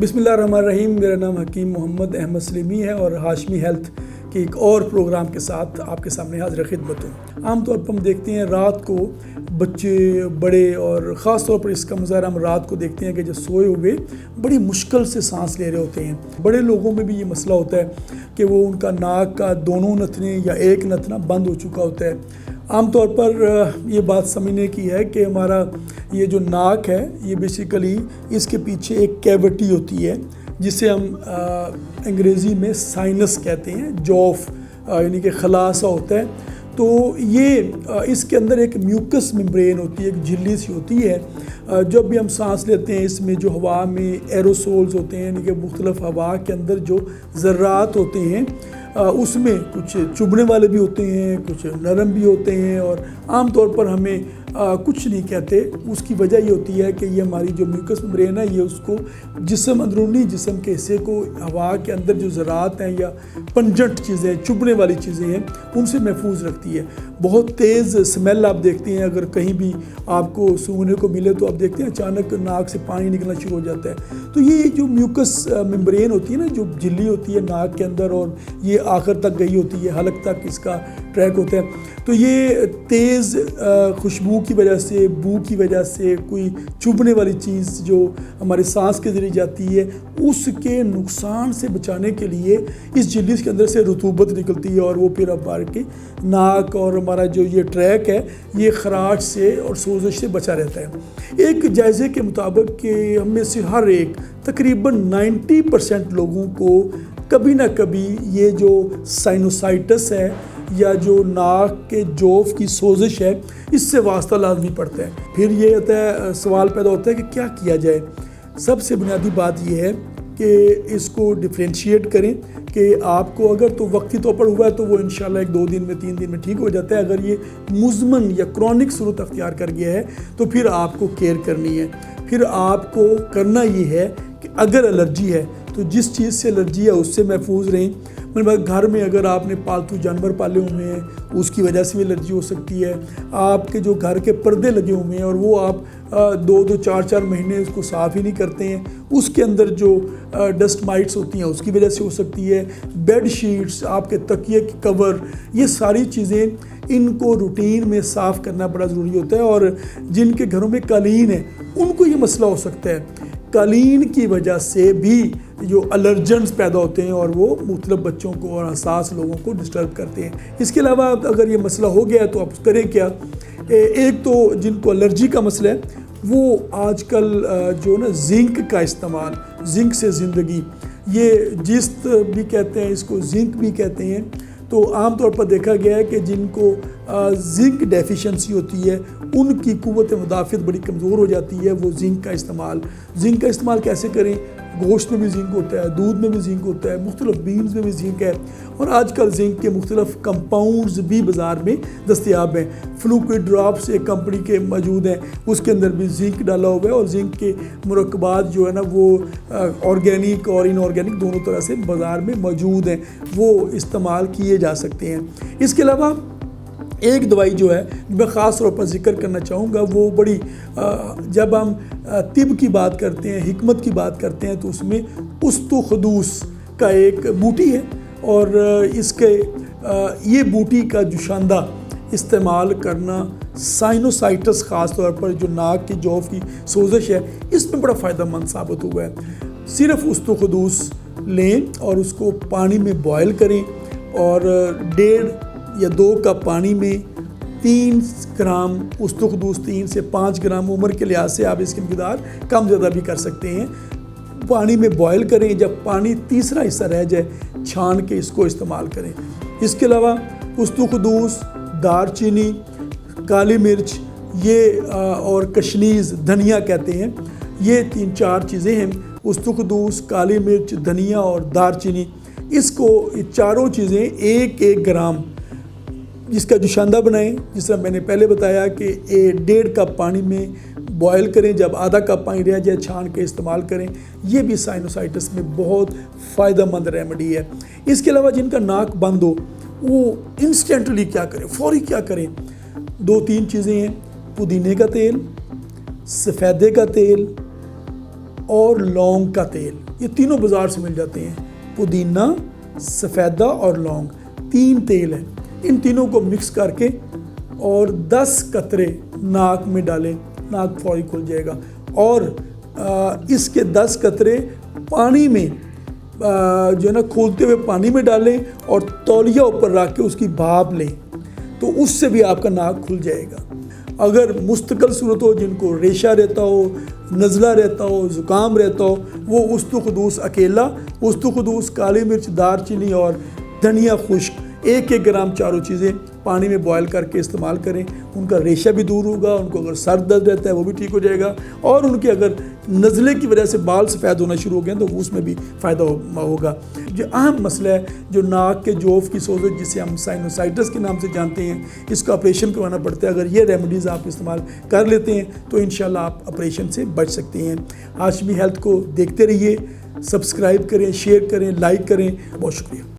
بسم اللہ الرحمن الرحیم۔ میرا نام حکیم محمد احمد سلیمی ہے اور ہاشمی ہیلتھ کے ایک اور پروگرام کے ساتھ آپ کے سامنے حاضر خدمت ہوں۔ عام طور پر ہم دیکھتے ہیں رات کو بچے بڑے اور خاص طور پر اس کا مظاہرہ ہم رات کو دیکھتے ہیں کہ جب سوئے ہوئے بڑی مشکل سے سانس لے رہے ہوتے ہیں۔ بڑے لوگوں میں بھی یہ مسئلہ ہوتا ہے کہ وہ ان کا ناک کا دونوں نتنے یا ایک نتنا بند ہو چکا ہوتا ہے۔ عام طور پر یہ بات سمجھنے کی ہے کہ ہمارا یہ جو ناک ہے یہ بیسیکلی اس کے پیچھے ایک کیوٹی ہوتی ہے جسے ہم انگریزی میں سائنس کہتے ہیں، جوف یعنی کہ خلاصہ ہوتا ہے۔ تو یہ اس کے اندر ایک میوکس ممبرین ہوتی ہے، ایک جھلی سی ہوتی ہے۔ جب بھی ہم سانس لیتے ہیں اس میں جو ہوا میں ایروسولز ہوتے ہیں یعنی کہ مختلف ہوا کے اندر جو ذرات ہوتے ہیں اس میں کچھ چبھنے والے بھی ہوتے ہیں، کچھ نرم بھی ہوتے ہیں اور عام طور پر ہمیں کچھ نہیں کہتے۔ اس کی وجہ یہ ہوتی ہے کہ یہ ہماری جو میوکس ممبرین ہے یہ اس کو اندرونی جسم کے حصے کو ہوا کے اندر جو ذرات ہیں یا پنجنٹ چیزیں، چبھنے والی چیزیں ہیں، ان سے محفوظ رکھتی ہے۔ بہت تیز سمیل آپ دیکھتے ہیں، اگر کہیں بھی آپ کو سونگھنے کو ملے تو آپ دیکھتے ہیں اچانک ناک سے پانی نکلنا شروع ہو جاتا ہے۔ تو یہ جو میوکس ممبرین ہوتی ہے نا، جو جھلی ہوتی ہے ناک کے اندر اور یہ آخر تک گئی ہوتی ہے، حلق تک اس کا ٹریک ہوتا ہے، تو یہ تیز خوشبو کی وجہ سے، بو کی وجہ سے، کوئی چبھنے والی چیز جو ہمارے سانس کے ذریعے جاتی ہے اس کے نقصان سے بچانے کے لیے اس جھلی کے اندر سے رطوبت نکلتی ہے اور وہ پھر ہمارے کے ناک اور ہمارا جو یہ ٹریک ہے یہ خراش سے اور سوزش سے بچا رہتا ہے۔ ایک جائزے کے مطابق کہ ہم میں سے ہر ایک تقریباً 90% لوگوں کو کبھی نہ کبھی یہ جو سائنوسائٹس ہے یا جو ناک کے جوف کی سوزش ہے اس سے واسطہ لازمی پڑتا ہے۔ پھر یہ ہوتا ہے، سوال پیدا ہوتا ہے کہ کیا کیا جائے۔ سب سے بنیادی بات یہ ہے کہ اس کو ڈفرینشیٹ کریں کہ آپ کو اگر تو وقتی طور پر ہوا ہے تو وہ انشاءاللہ 1-2 دن میں 3 دن میں ٹھیک ہو جاتا ہے۔ اگر یہ مزمن یا کرونک صورت اختیار کر گیا ہے تو پھر آپ کو کیئر کرنی ہے۔ پھر آپ کو کرنا یہ ہے کہ اگر الرجی ہے تو جس چیز سے الرجی ہے اس سے محفوظ رہیں۔ گھر میں اگر آپ نے پالتو جانور پالے ہوئے ہیں اس کی وجہ سے بھی الرجی ہو سکتی ہے۔ آپ کے جو گھر کے پردے لگے ہوئے ہیں اور وہ آپ 2-2 4-4 مہینے اس کو صاف ہی نہیں کرتے ہیں، اس کے اندر جو ڈسٹ مائٹس ہوتی ہیں اس کی وجہ سے ہو سکتی ہے۔ بیڈ شیٹس، آپ کے تکیے کے کور، یہ ساری چیزیں ان کو روٹین میں صاف کرنا بڑا ضروری ہوتا ہے۔ اور جن کے گھروں میں قالین ہے ان کو یہ مسئلہ ہو سکتا ہے۔ قالین کی وجہ سے بھی جو الرجنز پیدا ہوتے ہیں اور وہ مختلف بچوں کو اور حساس لوگوں کو ڈسٹرب کرتے ہیں۔ اس کے علاوہ اگر یہ مسئلہ ہو گیا ہے تو آپ کریں کیا؟ ایک تو جن کو الرجی کا مسئلہ ہے وہ آج کل جو نا زنک کا استعمال، زنک سے زندگی، یہ جست بھی کہتے ہیں اس کو، زنک بھی کہتے ہیں۔ تو عام طور پر دیکھا گیا ہے کہ جن کو زنک ڈیفیشنسی ہوتی ہے ان کی قوت مدافعت بڑی کمزور ہو جاتی ہے۔ وہ زنک کا استعمال کیسے کریں؟ گوشت میں بھی زنک ہوتا ہے، دودھ میں بھی زنک ہوتا ہے، مختلف بینز میں بھی زنک ہے، اور آج کل زنک کے مختلف کمپاؤنڈز بھی بازار میں دستیاب ہیں۔ فلوکوئڈ ڈراپس ایک کمپنی کے موجود ہیں، اس کے اندر بھی زنک ڈالا ہوا ہے، اور زنک کے مرکبات جو ہے نا وہ آرگینک اور ان آرگینک دونوں طرح سے بازار میں موجود ہیں، وہ استعمال کیے جا سکتے ہیں۔ اس کے علاوہ ایک دوائی جو ہے میں خاص طور پر ذکر کرنا چاہوں گا، وہ بڑی جب ہم طب کی بات کرتے ہیں، حکمت کی بات کرتے ہیں، تو اس میں استخدوس کا ایک بوٹی ہے، اور اس کے یہ بوٹی کا جوشاندہ استعمال کرنا سائنوسائٹس خاص طور پر جو ناک کی جوف کی سوزش ہے اس میں بڑا فائدہ مند ثابت ہوا ہے۔ صرف استخدوس لیں اور اس کو پانی میں بوائل کریں، اور 1.5 یا 2 کپ پانی میں 3 گرام استخدوس، 3 سے 5 گرام، عمر کے لحاظ سے آپ اس کی مقدار کم زیادہ بھی کر سکتے ہیں، پانی میں بوائل کریں۔ جب پانی تیسرا حصہ رہ جائے چھان کے اس کو استعمال کریں۔ اس کے علاوہ استخدوس، دار چینی، کالی مرچ، یہ اور کشنیز، دھنیا کہتے ہیں، یہ 3-4 چیزیں ہیں۔ استخدوس، کالی مرچ، دھنیا اور دار چینی، اس کو یہ چاروں چیزیں 1-1 گرام جس کا جوشاندہ بنائیں، جس طرح میں نے پہلے بتایا کہ 1.5 کپ پانی میں بوائل کریں، جب آدھا کپ پانی رہ جائے چھان کے استعمال کریں۔ یہ بھی سائنوسائٹس میں بہت فائدہ مند ریمیڈی ہے۔ اس کے علاوہ جن کا ناک بند ہو وہ انسٹنٹلی کیا کریں، فوری کیا کریں؟ 2-3 چیزیں ہیں، پودینے کا تیل، سفیدے کا تیل، اور لونگ کا تیل، یہ تینوں بازار سے مل جاتے ہیں، پودینہ، سفیدہ اور لونگ، 3 تیل ہیں، ان تینوں کو مکس کر کے اور 10 قطرے ناک میں ڈالیں، ناک فوری کھل جائے گا، اور اس کے 10 قطرے پانی میں جو ہے نا کھولتے ہوئے پانی میں ڈالیں اور تولیہ اوپر رکھ کے اس کی بھاپ لیں، تو اس سے بھی آپ کا ناک کھل جائے گا۔ اگر مستقل صورت ہو، جن کو ریشہ رہتا ہو، نزلہ رہتا ہو، زکام رہتا ہو، وہ استخدوس اکیلا، استخدوس، کالی مرچ، دار چینی اور دھنیا خشک 1 گرام چاروں چیزیں پانی میں بوائل کر کے استعمال کریں، ان کا ریشہ بھی دور ہوگا، ان کو اگر سر درد رہتا ہے وہ بھی ٹھیک ہو جائے گا، اور ان کے اگر نزلے کی وجہ سے بال سفید ہونا شروع ہو گئے تو اس میں بھی فائدہ ہوگا۔ جو اہم مسئلہ ہے، جو ناک کے جوف کی سوزش، جسے ہم سائنوسائٹس کے نام سے جانتے ہیں، اس کا آپریشن کروانا پڑتا ہے، اگر یہ ریمیڈیز آپ استعمال کر لیتے ہیں تو انشاءاللہ آپ آپریشن سے بچ سکتے ہیں۔ ہاشمی ہیلتھ کو دیکھتے رہیے، سبسکرائب کریں، شیئر کریں، لائک کریں، بہت شکریہ۔